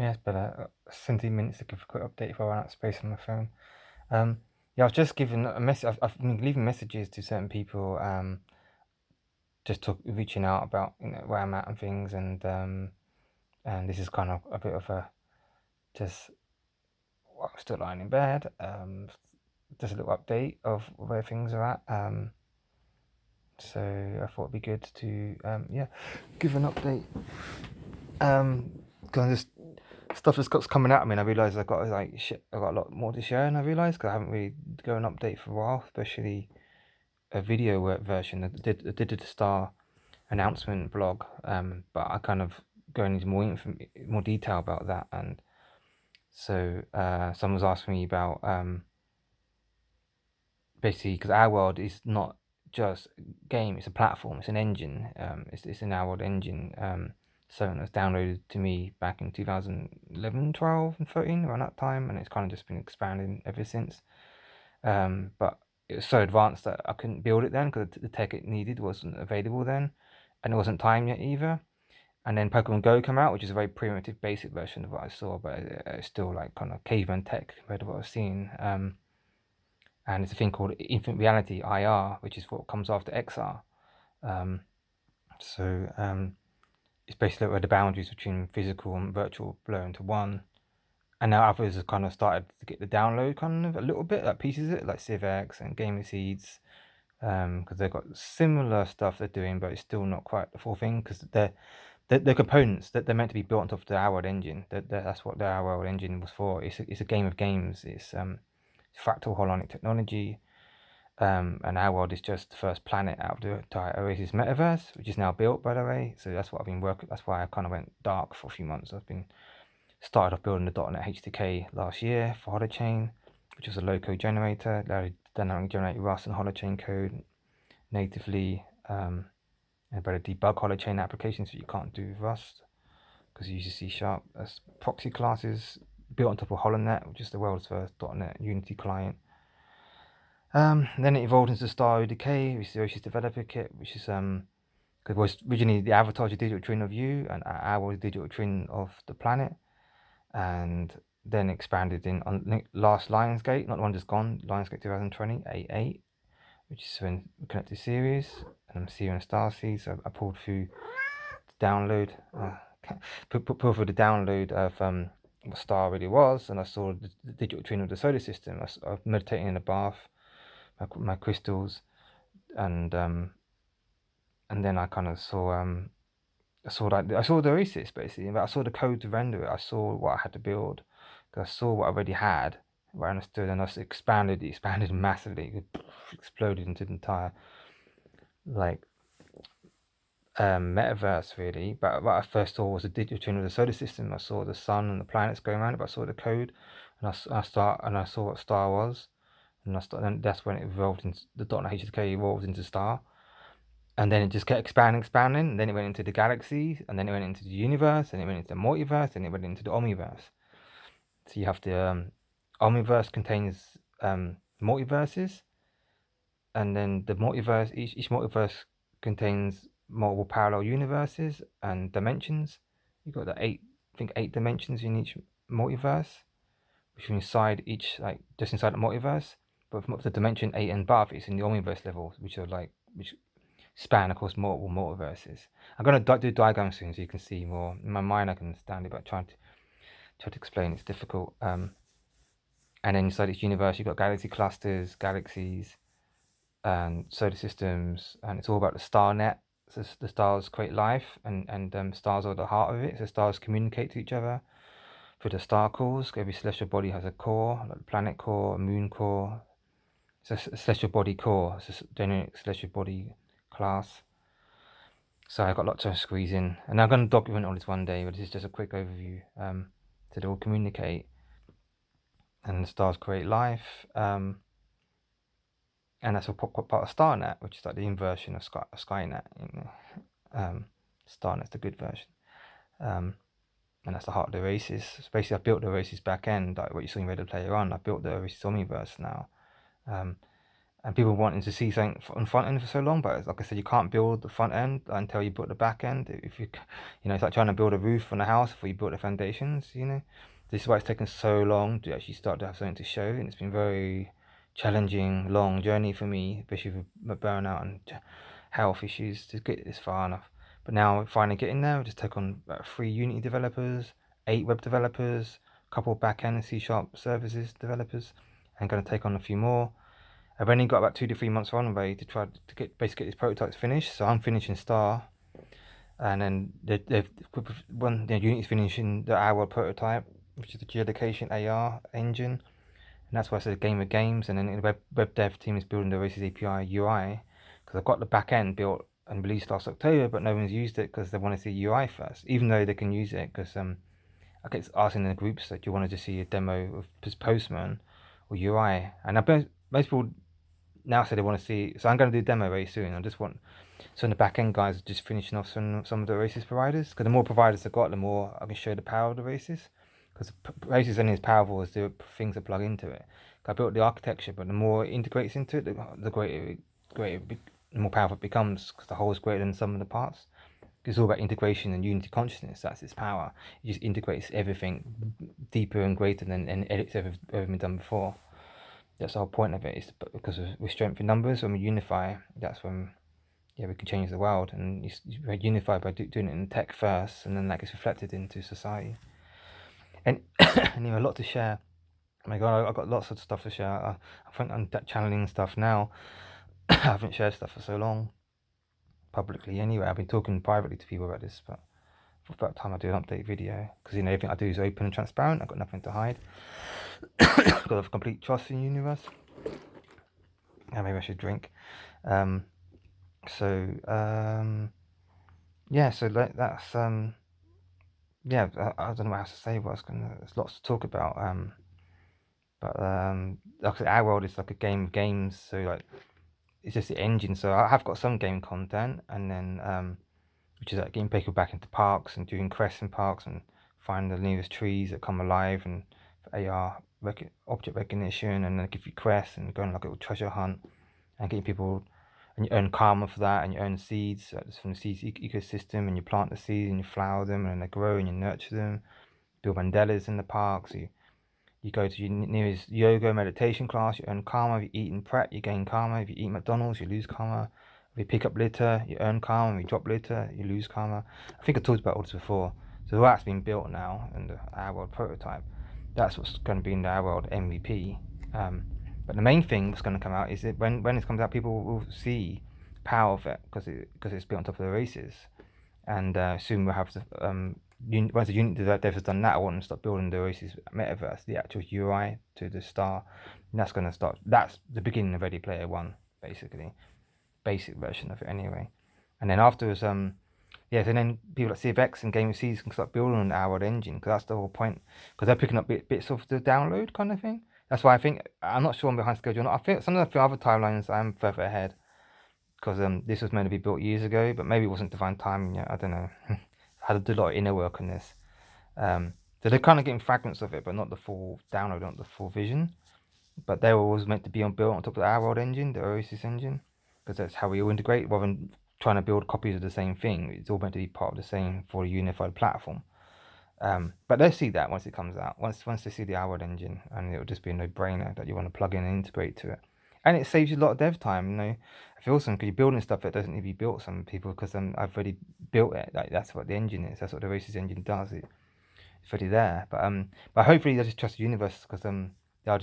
Yeah, it's better. 17 minutes to give a quick update if I run out of space on my phone. Yeah, I was just giving a message. I've been leaving messages to certain people, just reaching out about where I'm at and things, and this is kind of a bit of a just I'm still lying in bed. Just a little update of where things are at. So I thought it'd be good to yeah, give an update. Kind of just stuff that's got coming out. I mean, I realised I got like shit. I got a lot more to share, and I realised because I haven't really given an update for a while, especially a video version. I did the Star announcement blog, but I kind of going into more detail about that, and so someone was asking me about basically because our world is not just a game; it's a platform, it's an engine. It's an our world engine. Something that was downloaded to me back in 2011, 12, and 13 around that time, and it's kind of just been expanding ever since. But it was so advanced that I couldn't build it then because the tech it needed wasn't available then, and it wasn't time yet either. And then Pokemon Go came out, which is a very primitive, basic version of what I saw, but it's still like kind of caveman tech compared to what I've seen. And it's a thing called infinite reality (IR), which is what comes after XR. Um, so it's basically where the boundaries between physical and virtual blur into one. And now others have kind of started to get the download kind of a little bit, like pieces of it, like CivX and Gamer Seeds, because they've got similar stuff they're doing, but it's still not quite the full thing because they're components that they're meant to be built on top of the Our World engine. That's what the Our World engine was for. It's a game of games. It's fractal holonic technology. And Our World is just the first planet out of the entire OASIS metaverse, which is now built, by the way. So that's what I've been working. That's why I kind of went dark for a few months. I've been started off building the .NET HTK last year for Holochain, which was a low-code generator, allowed you to dynamically generate Rust and Holochain code natively, and better debug Holochain applications that you can't do with Rust because you use C# as proxy classes built on top of HoloNet, which is the world's first .NET Unity client. Then it evolved into Star ODK, which is the OASIS developer kit, which is because it was originally the avatar is a digital twin of you, and our was a digital twin of the planet, and then expanded in on last Lionsgate, not the one just gone, Lionsgate 2020 A8, which is when connected series, and I'm seeing Star Seed, so I pulled through the download, pulled through the download of what Star really was, and I saw the digital twin of the solar system. I was meditating in a bath, my crystals, and then I kind of saw I saw the OASIS basically, but I saw the code to render it. I saw what I had to build, because I saw what I already had, what I understood, and I expanded massively. It exploded into the entire like metaverse really. But what I first saw was the digital twin of the solar system. I saw the sun and the planets going around it, but I saw the code, and I saw what Star was, and that's when it evolved into the .NET HTTK evolved into Star. And then it just kept expanding, and then it went into the galaxy, and then it went into the universe, and it went into the multiverse, and it went into the omniverse. So you have the omniverse contains multiverses, and then the multiverse, each multiverse contains multiple parallel universes and dimensions. You've got I think 8 dimensions in each multiverse, which are inside each, like just inside the multiverse. But from the dimension 8 and above, it's in the omniverse level, which span across multiple multiverses. I'm going to do diagrams soon so you can see more. In my mind I can understand it, but trying to explain it's difficult. And then inside each universe you've got galaxy clusters, galaxies, and solar systems, and it's all about the star net. So the stars create life, and stars are the heart of it. So stars communicate to each other through the star cores. Every celestial body has a core, like a planet core, a moon core. It's a celestial body core. It's a generic celestial body class. So I've got lots to squeeze in, and I'm going to document all this one day, but this is just a quick overview. So they all communicate, and the stars create life, and that's all part of StarNet, which is like the inversion of Skynet. StarNet's the good version, and that's the heart of the OASIS. So basically, I've built the OASIS back end, like what you saw in Ready Player One. I've built the OASIS Omniverse now, and people wanting to see something on front end for so long. But like I said, you can't build the front end until you build the back end. If you, it's like trying to build a roof on a house before you build the foundations. This is why it's taken so long to actually start to have something to show, and it's been very challenging, long journey for me, especially with my burnout and health issues, to get this far enough. But now finally getting there, we just take on about 3 Unity developers, 8 web developers, a couple of back-end C# services developers, and going to take on a few more. I've only got about 2 to 3 months runway to try to get these prototypes finished. So I'm finishing Star, and then Unity's finishing the Our prototype, which is the geolocation AR engine, and that's why I said game of games. And then the web dev team is building the OASIS API UI, because I've got the back end built and released last October, but no one's used it because they want to see UI first, even though they can use it. Because I get asking in the groups that, do you want to just see a demo of Postman or UI? And most people now say they want to see, so I'm going to do a demo very soon. I just want, so in the back end guys are just finishing off some of the OASIS providers, because the more providers I've got, the more I can show the power of the OASIS, because OASIS only as powerful as the things that plug into it. I built the architecture, but the more it integrates into it, the greater, the more powerful it becomes, because the whole is greater than some of the parts. It's all about integration and unity consciousness. That's its power. It just integrates everything deeper and greater than edits ever been done before. That's the whole point of it. Is because with strength in numbers, when we unify, that's when we can change the world. And you unify by doing it in tech first, and then that gets reflected into society. And a lot to share. Oh my God, I've got lots of stuff to share. I think I'm channeling stuff now. I haven't shared stuff for so long publicly anyway. I've been talking privately to people about this, but for about time I do an update video, because everything I do is open and transparent. I've got nothing to hide. I've got complete trust in the universe. And maybe I should drink. So that's I don't know what else to say. There's lots to talk about. But like I said, our world is like a game of games. So like, it's just the engine. So I have got some game content, and then which is like getting people back into parks and doing quests in parks and find the nearest trees that come alive, and AR object recognition, and then give you quests and going like a little treasure hunt, and getting people, and you earn karma for that, and you earn seeds from the seeds ecosystem, and you plant the seeds and you flower them, and they grow and you nurture them, build mandalas in the parks. You go to your nearest yoga meditation class, you earn karma. If you eat in Pret, you gain karma. If you eat McDonald's, you lose karma. If you pick up litter, you earn karma. If you drop litter, you lose karma. I think I talked about all this before. So that's been built now in the Our World prototype. That's what's going to be in the Our World MVP. But the main thing that's going to come out is that when this comes out, people will see the power of it, because it's built on top of the races. And soon we'll have the once the Unity dev has done that, I want them to start building the OASIS metaverse, the actual UI to the Star. And that's going to start. That's the beginning of Ready Player One, basically, basic version of it anyway. And then afterwards, so then people like CFX and Game of Seas can start building on the Our engine, because that's the whole point. Because they're picking up bits of the download kind of thing. That's why I think, I'm not sure I'm behind schedule or not. I think some of the other timelines I'm further ahead, because this was meant to be built years ago, but maybe it wasn't divine timing yet. I don't know. I had to do a lot of inner work on this. So they're kind of getting fragments of it, but not the full download, not the full vision. But they were always meant to be built on top of the Our World engine, the OASIS engine, because that's how we all integrate, rather than trying to build copies of the same thing. It's all meant to be part of the same for a unified platform. But they'll see that once it comes out. Once they see the Our World engine, and it'll just be a no-brainer that you want to plug in and integrate to it. And it saves you a lot of dev time. I feel awesome, because you're building stuff that doesn't need to be built. Some people, because I've already built it. Like, that's what the engine is. That's what the OASIS engine does. It's already there. But hopefully they'll just trust the universe, because they'll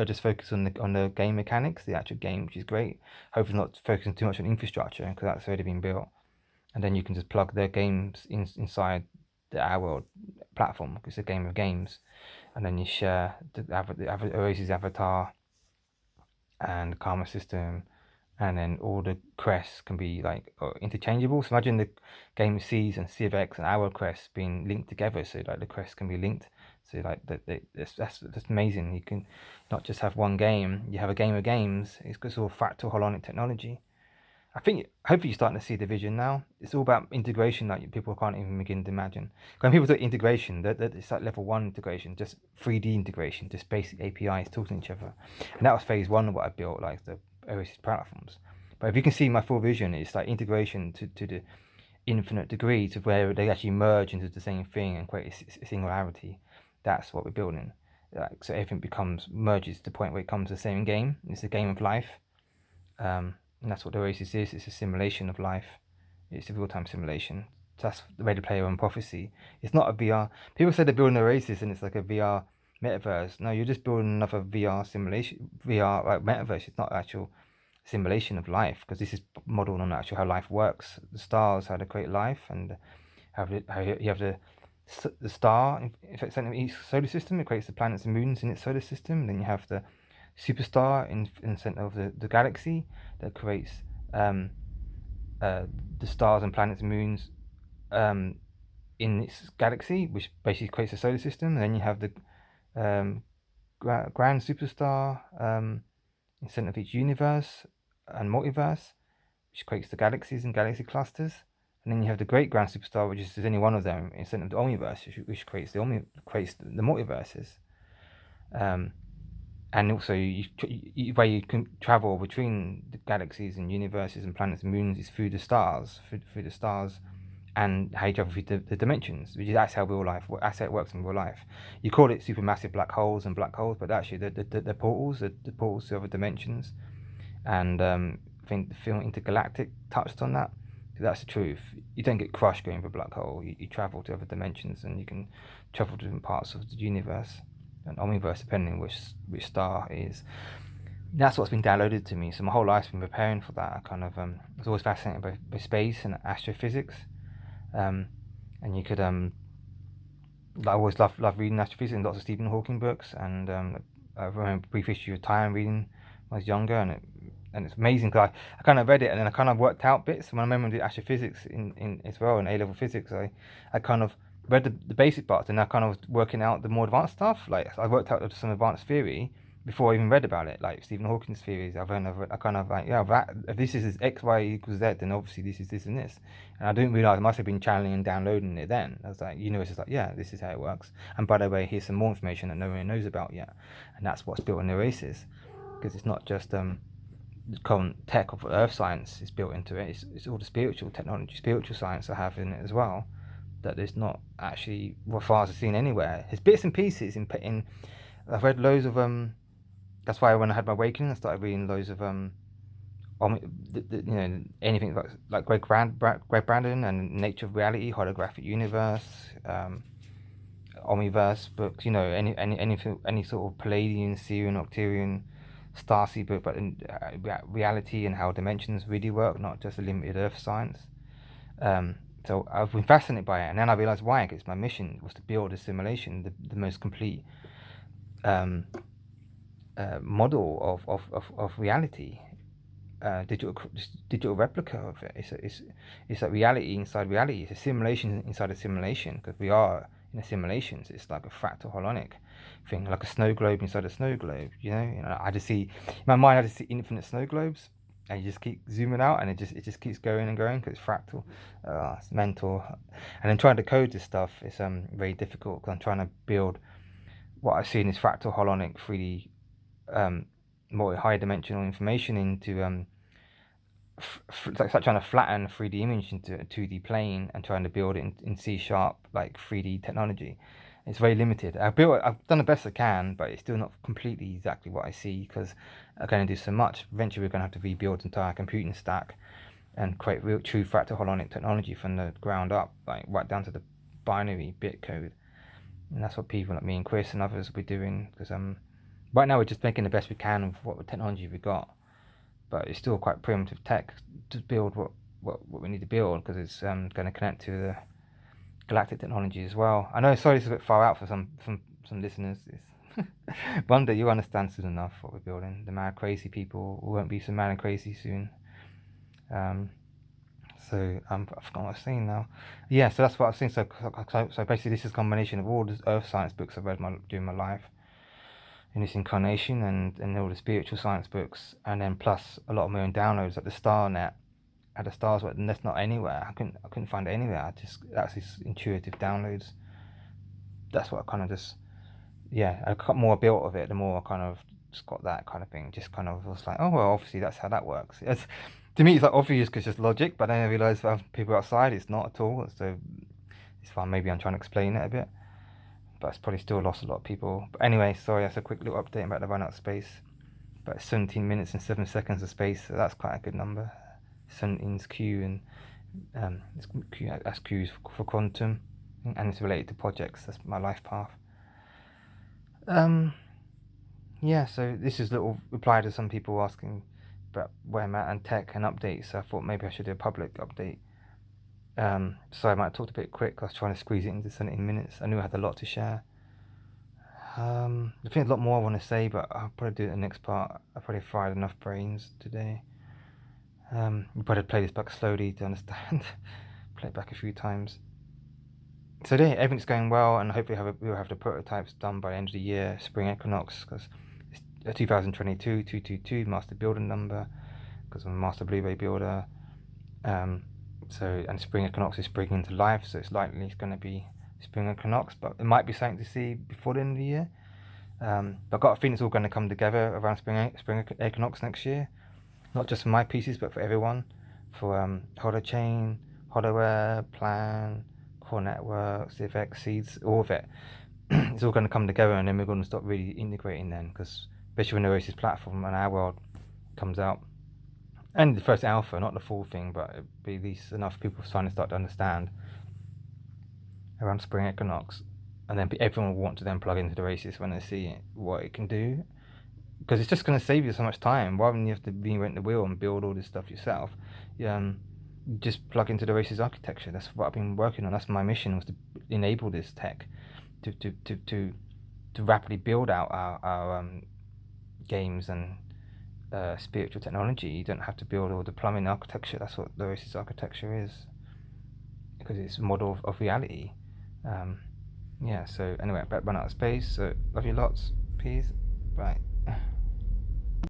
just focus on the game mechanics, the actual game, which is great. Hopefully not focusing too much on infrastructure, because that's already been built. And then you can just plug their games inside the Our World platform, because it's a game of games. And then you share the OASIS avatar and the karma system, and then all the quests can be like interchangeable. So imagine the Game of Seas and CFX and Our quests being linked together, so like the quests can be linked. So like that's amazing. You can not just have one game, you have a game of games. It's all fractal holonic technology. I think hopefully you're starting to see the vision now. It's all about integration that people can't even begin to imagine. When people do integration, it's like level 1 integration, just 3D integration, just basic APIs talking to each other. And that was phase 1 of what I built, like the OASIS platforms. But if you can see my full vision, it's like integration to the infinite degree to where they actually merge into the same thing and create a singularity. That's what we're building. Like, so everything merges to the point where it comes the same game. It's a game of life. And that's what the OASIS is. It's a simulation of life. It's a real-time simulation. That's the Ready Player One prophecy. It's not a VR. People say they're building an OASIS and it's like a VR metaverse. No, you're just building another VR simulation, VR like metaverse. It's not actual simulation of life, because this is modeled on actually how life works. The stars, how to create life, and how you have the star in each solar system. It creates the planets and moons in its solar system. Then you have the superstar in the center of the galaxy that creates the stars and planets and moons in its galaxy, which basically creates a solar system. And then you have the grand superstar in the center of each universe and multiverse, which creates the galaxies and galaxy clusters. And then you have the great grand superstar, which is only one of them in the center of the omniverse, which creates the multiverses. And also, where you can travel between the galaxies and universes and planets and moons is through the stars, and how you travel through the dimensions, which is that's how it works in real life. You call it supermassive black holes and black holes, but actually the portals, the portals to other dimensions. And I think the film Intergalactic touched on that. That's the truth. You don't get crushed going for a black hole. You travel to other dimensions, and you can travel to different parts of the universe and omniverse, depending on which star it is. That's what's been downloaded to me. So my whole life's been preparing for that. I kind of was always fascinated by space and astrophysics. And you could I always loved reading astrophysics and lots of Stephen Hawking books. And I remember a brief history of time reading when I was younger, and it's amazing because I kind of read it and then I kind of worked out bits. When I remember the astrophysics in as well, in A-level physics, I kind of read the basic parts and I kind of was working out the more advanced stuff. Like I worked out some advanced theory before I even read about it, like Stephen Hawking's theories. I kind of like, yeah, if this is X, Y equals Z, then obviously this is this and this. And I didn't realize I must have been channeling and downloading it then. I was like, universe is like, yeah, this is how it works. And by the way, here's some more information that no one knows about yet. And that's what's built in the OASIS, because it's not just the current tech of earth science is built into it. It's all the spiritual technology, spiritual science I have in it as well, that there's not actually, as far as I've seen anywhere. There's bits and pieces in I've read loads of that's why when I had my awakening I started reading loads of anything like Greg Brandon and Nature of Reality, Holographic Universe, Omniverse books, any sort of Palladian, Sirian, Octarian, Starseed book, but in reality and how dimensions really work, not just a limited Earth science. So I've been fascinated by it, and then I realized why, because my mission was to build a simulation, the most complete model of reality, digital replica of it. It's like reality inside reality. It's a simulation inside a simulation, because we are in a simulation. So it's like a fractal holonic thing, like a snow globe inside a snow globe. I just see in my mind, I just see infinite snow globes, and you just keep zooming out, and it just keeps going and going because it's fractal. It's mental. And then trying to code this stuff is very difficult, because I'm trying to build what I've seen is fractal holonic 3D more high dimensional information into like trying to flatten a 3D image into a 2D plane and trying to build it in C# like 3D technology. It's very limited. I've done the best I can, but it's still not completely exactly what I see, because I'm going to do so much. Eventually we're going to have to rebuild the entire computing stack and create real true fractal holonic technology from the ground up, like right down to the binary bit code. And that's what people like me and Chris and others will be doing, because right now we're just making the best we can of what technology we got, but it's still quite primitive tech to build what we need to build, because it's going to connect to the galactic technology as well. I know, sorry, it's a bit far out for some listeners. One day you'll understand soon enough what we're building. The mad crazy people won't be so mad and crazy soon. So I've forgotten what I was saying now. Yeah, so that's what I was saying. So basically this is a combination of all the earth science books I've read during my life in this incarnation, and all the spiritual science books, and then plus a lot of my own downloads, like the Star Net. At the stars, and that's not anywhere. I couldn't find it anywhere. That's these intuitive downloads. That's what I kind of just, yeah. The more I built of it, the more I kind of just got that kind of thing. Just kind of was like, oh well, obviously that's how that works. To me, it's like obvious because it's just logic, but then I realised for people outside, it's not at all. So it's fine. Maybe I'm trying to explain it a bit, but it's probably still lost a lot of people. But anyway, sorry, that's a quick little update about the run out of space. But 17 minutes and 7 seconds of space, so that's quite a good number. 17's Q, and that's Q for quantum, and it's related to projects. That's my life path. Yeah, so this is a little reply to some people asking about where I'm at and tech and updates. So I thought maybe I should do a public update. Sorry, I might have talked a bit quick. I was trying to squeeze it into 17 minutes. I knew I had a lot to share. I think there's a lot more I want to say, but I'll probably do it in the next part. I probably fried enough brains today. You probably play this back slowly to understand. Play it back a few times. So yeah, everything's going well, and hopefully we'll have the prototypes done by the end of the year, spring equinox, because it's 2022 222 master builder number, because I'm a master Blu-ray builder. And spring equinox is spring into life, so it's likely it's going to be spring equinox, but it might be something to see before the end of the year. But I've got a feeling it's all going to come together around spring equinox next year, not just for my pieces, but for everyone, for Holochain, HoloWare, Plan, Core Networks, FX, Seeds, all of it. It's all going to come together, and then we're going to start really integrating then, because especially when the OASIS platform and our world comes out, and the first alpha, not the full thing, but it'll be at least enough people starting to start to understand around spring equinox, and then everyone will want to then plug into the OASIS when they see what it can do, because it's just going to save you so much time. Rather than you have to reinvent the wheel and build all this stuff yourself, just plug into the OASIS architecture. That's what I've been working on. That's my mission, was to enable this tech to rapidly build out our games and spiritual technology. You don't have to build all the plumbing architecture. That's what the OASIS architecture is, because it's a model of reality. Yeah, so anyway, back run out of space. So love you lots. Peace. Bye.